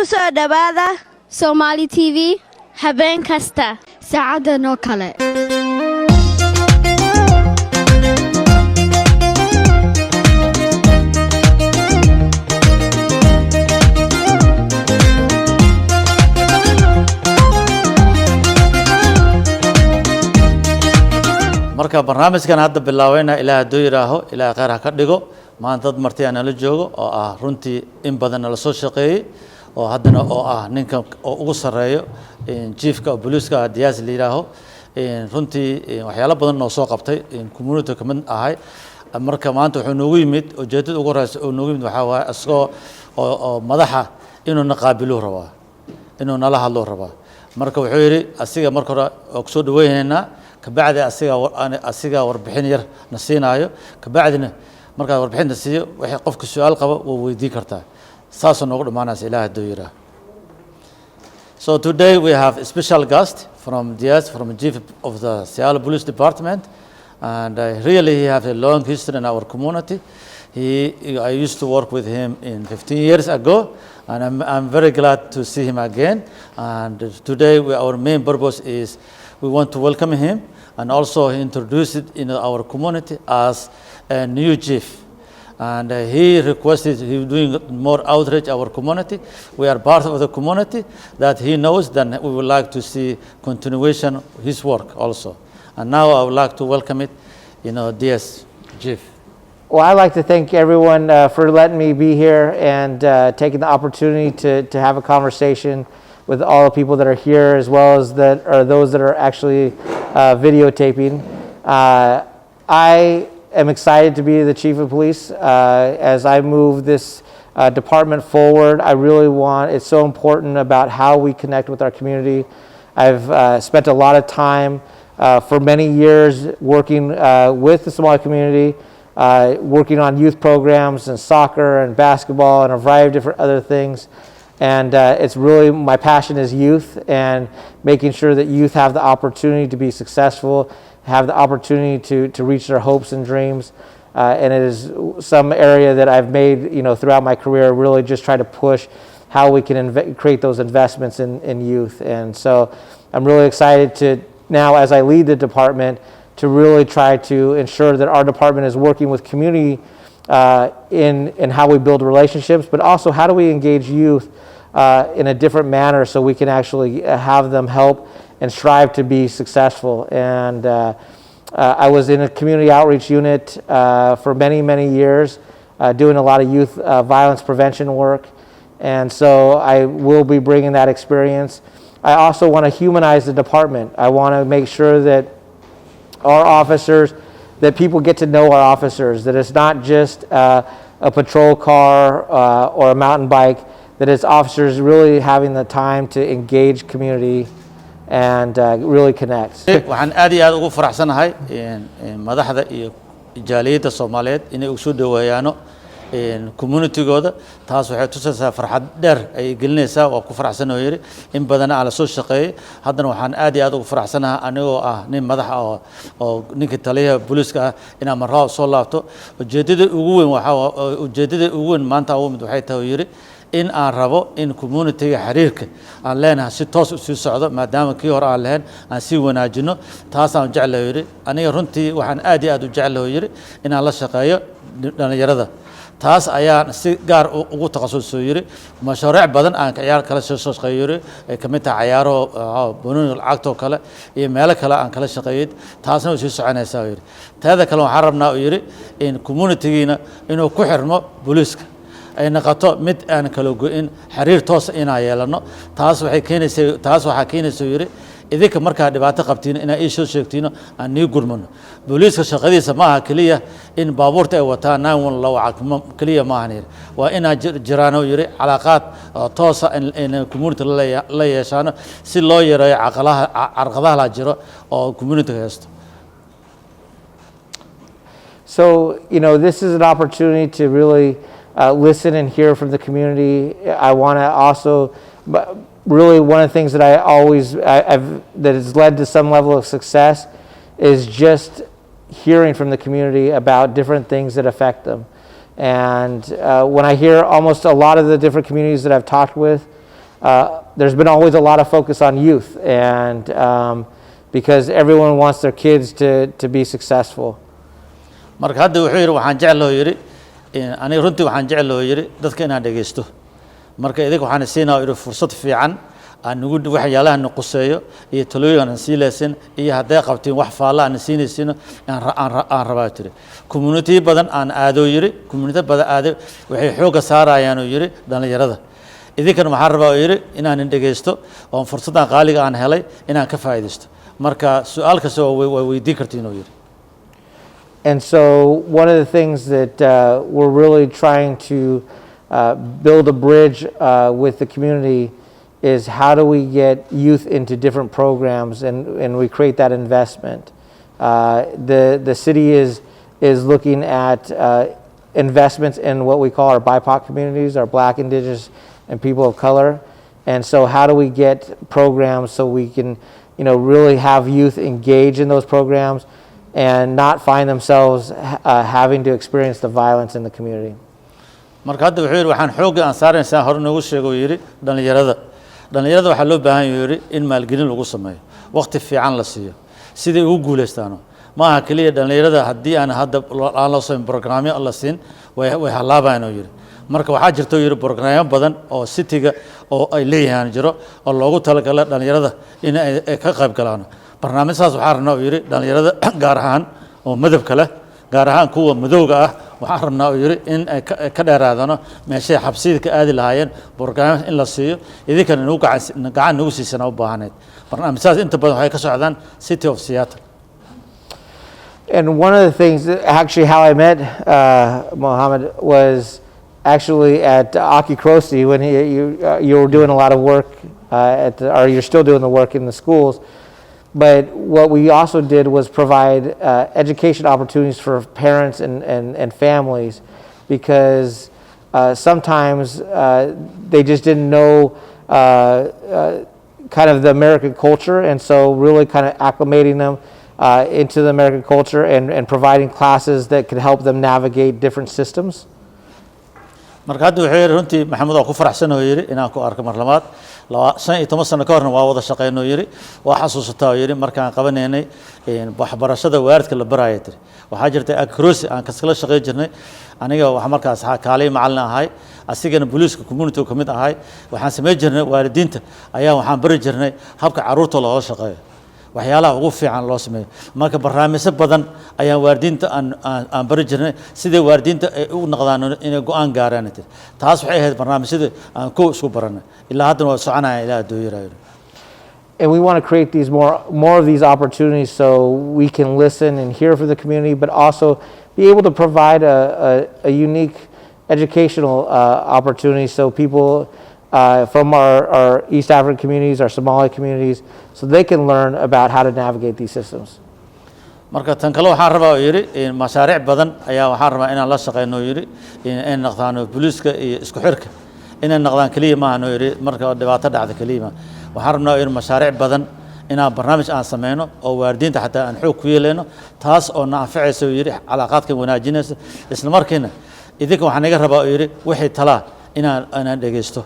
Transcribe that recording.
ku soo dhawaada Somali TV habeen kasta saacadan oo kale. marka barnaamijkan hadda bilaawayna ilaa hadduu yiraaho ilaa qaar ha ka dhigo maanta dad marti aan la joogo oo ah runtii in badan la soo shaqeeyay oo haddana oo ah ninka ugu sareeyo chiefka booliska Diaz la yiraaho runtii waxyaalo badan oo soo qabtay community kamid ahay marka maanta wuxuu noogu yimid ujeedada ugu raas oo noogu yimid waxa waaye asagoo oo madaxa inuu na qaabilo rabo inuu nala hadlo rabo marka wuxuu yiri asiga marka hore oo soo dhaweynaa kabacdi asiga warbixin yar na siinaayo kabacdina marka warbixinta siiyo wixii qofka su'aal qabo oo weydii kartaa saasoo noogu dhamaanaysa ilaahay hadduu yiraah. So today we have a special guest from Diaz, from the chief of the Seattle Police Department, and really he has a long history in our community. I used to work with him in 15 years ago, and I'm very glad to see him again. And today our main purpose is we want to welcome him and also introduce it in our community as a new chief. And he requested, he's doing more outreach our community. We are part of the community that he knows, then we would like to see continuation of his work also. And now I would like to welcome it, Diaz, chief. Well, I'd like to thank everyone for letting me be here and taking the opportunity to have a conversation with all the people that are here, as well as those that are actually videotaping. I am excited to be the chief of police. As I move this department forward, I really it's so important about how we connect with our community. I've spent a lot of time for many years working with the Somali community, working on youth programs and soccer and basketball and a variety of different other things. And it's really, my passion is youth and making sure that youth have the opportunity to be successful, have the opportunity to reach their hopes and dreams. And it is some area that I've made, throughout my career, really just try to push how we can create those investments in youth. And so I'm really excited to now, as I lead the department, to really try to ensure that our department is working with community in how we build relationships, but also how do we engage youth in a different manner so we can actually have them help and strive to be successful. And I was in a community outreach unit for many, many years, doing a lot of youth violence prevention work. And so I will be bringing that experience. I also want to humanize the department. I want to make sure that our officers, that people get to know our officers, that it's not just a patrol car or a mountain bike, that it's officers really having the time to engage community and really connect. waxaan aad iyo aad ugu faraxsanahay madaxda iyo jaaliyada Soomaaliyeed inay u soo dhaweeyaano community-gooda taas waxay tusaysaa farxad dheer ay gelinaysaa waa ku faraxsanahay yiri in badan aan la soo shaqeeyay haddana waxaan aad iyo aad ugu faraxsanahay anigoo ah nin madax oo ninka taliyaha booliska inaan marraa soo laabto ujeedada ugu weyn maanta waxay tahay yiri in aan rabo in community-ga xiriirka aan leenahay si toos u sii socdo maadaama kii hore aan lahayn aan sii wanaajino taas aan jeclahay yiri aniga runtii waxaan aad iyo aad u jeclahay yiri inaan la shaqeeyo dhalinyarada taas ayaan si gaar ugu takhasusay yiri mashruuc badan aan ciyaar kala soo shaqeeyay yiri ay kamid tahay ciyaaro banooni lacagto kale iyo meelo kale aan kala shaqeeyay taasna way sii soconaysaa yiri taada kale waxaan rabnaa yiri in community-giina inuu ku xirmo booliska ay noqoto mid aan kala go'in xiriir toos inaa yeelano taas waxaa keenaysaa yiri idinka markaa dhibaato qabtiin inaa ii soo sheegtiino aan nii gurmano booliiska shaqadiisa maaha kaliya in baabuurta ay wataan 911 kaliya maahan yiri waa inaa jiraano yiri calaaqaad toosa in community la yeeshaano si loo yareeyo carqadaha la jiro oo community haysto. So, this is an opportunity to really listen and hear from the community. I want to also, really one of the things that that has led to some level of success is just hearing from the community about different things that affect them. And when I hear almost a lot of the different communities that I've talked with, there's been always a lot of focus on youth, and because everyone wants their kids to be successful. marka hadda wuxuu yiri waxaan jecel oo yiri aniga runtii waxaan jecel oo yiri dadka inaan dhageysto marka idinka waxaan siinaa yiri fursad fiican aan ugu waxyaalaha nuquseeyo iyo talooyin aan sii leesan iyo haday qabtiin wax faala aan siinaysiino aan rabaa tiri community badan aan aado yiri community badan aado waxay xooga saarayaan oo yiri dhalinyarada idinkan waxaan rabaa oo yiri inaan dhageysto oo fursadan qaaliga aan helay inaan ka faa'iideysto marka su'aal kasta way weydiin kartiin oo yiri. And so one of the things that we're really trying to build a bridge with the community is how do we get youth into different programs and we create that investment. The city is looking at investments in what we call our BIPOC communities, our Black, Indigenous, and people of color. And so how do we get programs so we can, really have youth engage in those programs and not find themselves having to experience the violence in the community. marka hadda wuxuu yiri waxaan xoog aan saaraysaa hor noogu sheego yiri dhalinyarada waxa loo baahan yahay in maalgelin lagu sameeyo waqti fiican la siiyo sidii ugu guuleystaan ma aha kaliya dhalinyarada haddii aan hadda aan la sameeyo barnaamijyo la siin way halaabayaan oo yiri marka waxaa jirta yiri barnaamijyo badan oo cityga oo ay leeyahaan jiro oo loogu talagalay dhalinyarada in ay ka qayb galaan barnaamijkaas waxaa rabnaa yiri dhalinyarada gaar ahaan oo madabka leh gaar ahaan kuwa madowga ah waxaan rabnaa yiri in ay ka dheeraadano meesha xabsiyada ka aadi lahaayeen barnaamij in la siiyo idinkana inuu gacan ugu siisana u baahanayd barnaamijkaas inta badan waxay ka socdaan City of Seattle. And one of the things, actually how I met Mohammed was actually at Aki Krosi when you were doing a lot of work or you're still doing the work in the schools. But what we also did was provide education opportunities for parents and families because sometimes they just didn't know kind of the American culture, and so really kind of acclimating them into the American culture and providing classes that could help them navigate different systems. marka hadda wuxuu yiri runtii maxamed oo ku faraxsan oo yiri inaan ku arko mar labaad 15 sano ka horna waa wada shaqeynoo yiri waa xasuustaa yiri markaan qabanaynay waxbarashada waalidka la baraayay tiri waxaa jirtay akrosi aan kaskala shaqeyn jirnay aniga wax markaas kaalay macallin ahay asigana booliiska community ka mid ahay waxaan sameey jirnay waalidiinta ayaa waxaan bari jirnay habka caruurta loo shaqeeyo waxyaalaha ugu fiican loo sameeyo marka barnaamijyo badan ayaa waalidiinta aan bari jirnay sidii waalidiinta ay u noqdaan inay go'aan gaaraan taas waxay ahayd barnaamijyada aan ku isku baranay ilaa hadda waa soconaya ilaa dooyirayo. And we want to create these more of these opportunities so we can listen and hear from the community, but also be able to provide a unique educational opportunity so people from our East African communities, our Somali communities, so they can learn about how to navigate these systems. marka tan kale waxaan rabaa yiri mashaariic badan ayaa waxaan rabaa inaan la shaqeyno yiri in naqdaano booliiska iyo isku xirka inay naqdaan kaliya ma ahan yiri marka dhibaato dhacdo kaliya waxaan rabnaa yiri mashaariic badan inaan barnaamij aan sameeyno oo waalidiinta xataa aan xoog ku yeelano taas oo naafacayso yiri calaaqaadka wanaajinaysa isla markiina idinka waxaan iga rabaa yiri wixii tala inaan dhageysto